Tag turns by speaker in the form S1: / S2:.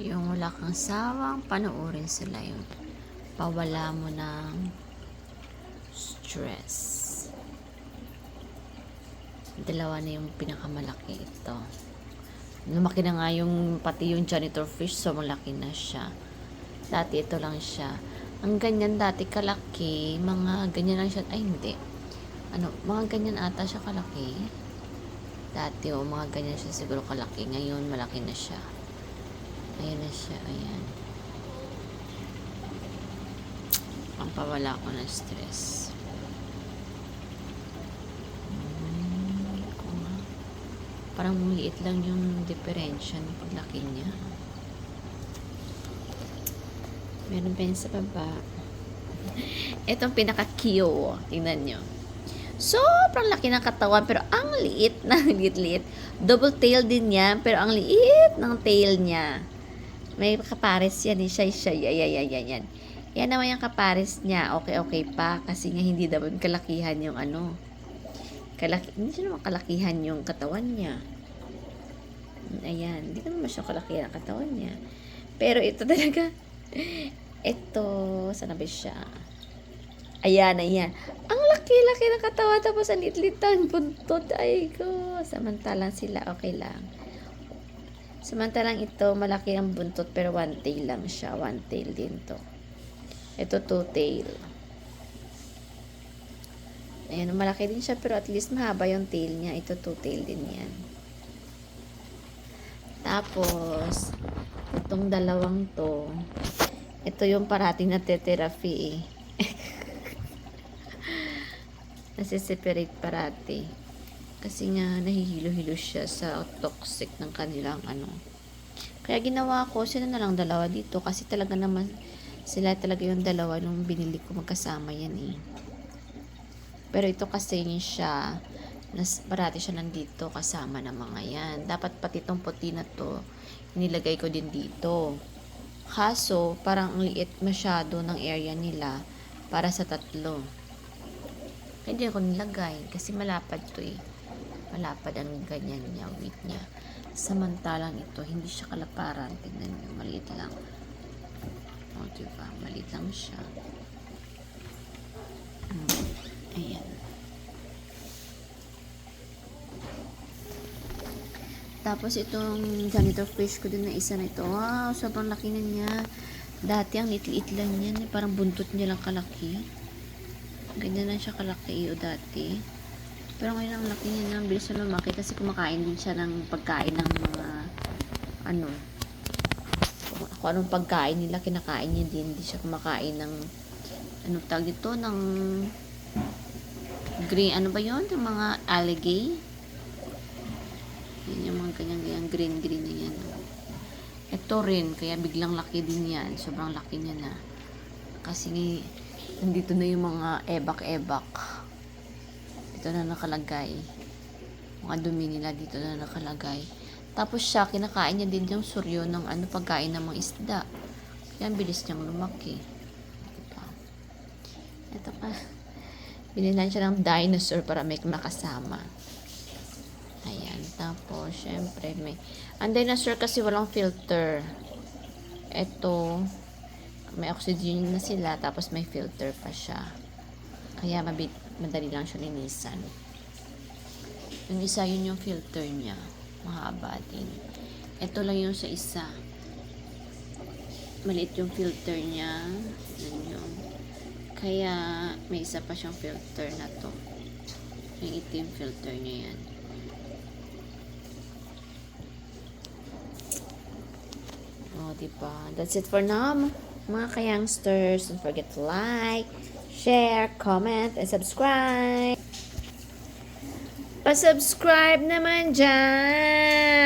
S1: Yung wala kang sawang panoorin sila, yung pawala mo ng stress. Dalawa na yung pinakamalaki ito. Lumaki na nga yung pati yung janitor fish, so malaki na siya. Dati ito lang siya. Ang ganyan dati kalaki, mga ganyan lang siya. Ay hindi. Mga ganyan ata siya kalaki. Dati mga ganyan siya siguro kalaki. Ngayon malaki na siya. Ayan na siya, ayan. Ang pawala ko ng stress. Parang maliit lang yung diferensya ng paglaki niya. Meron pa yun sa baba. Itong pinaka-cute. Tingnan nyo. Sobrang laki ng katawan, pero ang liit na liit-liit. Double tail din yan, pero ang liit ng tail niya. May kapares yan, shy. Yan. Yan naman yung kapares niya. Okay pa. Kasi nga hindi naman kalakihan yung hindi siya naman kalakihan yung katawan niya. Ayan. Hindi naman siya kalakihan ang katawan niya. Pero ito talaga. Ito. Sana ba siya? Ayan. Ang laki-laki ng katawan. Tapos ang litlit ang buntot. Ay ko. Samantalang sila okay lang. Samantalang ito, malaki ang buntot pero one tail lang siya. One tail din to. Ito two tail. Ayan, malaki din siya pero at least mahaba yung tail niya. Ito two tail din yan. Tapos, itong dalawang to, ito yung parating na therapy nasiseparate parati. Kasi nga, nahihilo-hilo siya sa toxic ng kanilang Kaya ginawa ko, sila na lang dalawa dito. Kasi talaga naman, sila talaga yung dalawa nung binili ko magkasama yan Pero ito kasi siya, parati siya nandito kasama ng mga yan. Dapat pati itong puti na to, nilagay ko din dito. Kaso, parang ang liit masyado ng area nila para sa tatlo. Kaya hindi ako nilagay kasi malapad to Malapad ang ganyan niya, weight niya. Samantalang ito, hindi siya kalaparan. Tingnan niyo, maliit lang. O, diba? Maliit lang siya. Ayan. Tapos itong janitor fish ko din na isa na ito. Wow, sobrang laki na niya. Dati ang liit-liit lang yan. Parang buntot niya lang kalaki. Ganyan lang siya kalaki dati. Pero ngayon ang laki niya na, bilis na lumaki kasi kumakain din siya ng pagkain ng mga kung anong pagkain nila, kinakain niya din. Hindi siya kumakain ng tawag dito, ng green, yun? Yung mga algae. Yan yung mga ganyan green na yan. Ito rin, kaya biglang laki din yan. Sobrang laki niya na. Kasi nandito na yung mga ebak-ebak. Ito na nakalagay. Mga dumi nila dito na nakalagay. Tapos siya, kinakain niya din yung suryo ng pagkain ng mga isda. Kaya ang bilis niyang lumaki. Ito pa. Binilan siya ng dinosaur para may makasama. Ayan. Tapos, syempre, ang dinosaur kasi walang filter. Ito, may oxygen na sila, tapos may filter pa siya. Kaya madali lang siya linisan. Yung isa, yun yung filter niya. Mahaba din. Ito lang yung sa isa. Maliit yung filter niya. Yan yun. Kaya, may isa pa siyang filter na to. Yung itim filter niya yan. O, diba? That's it for now, mga ka-youngsters. Don't forget to like, share, comment, and subscribe. Pa-subscribe naman dyan!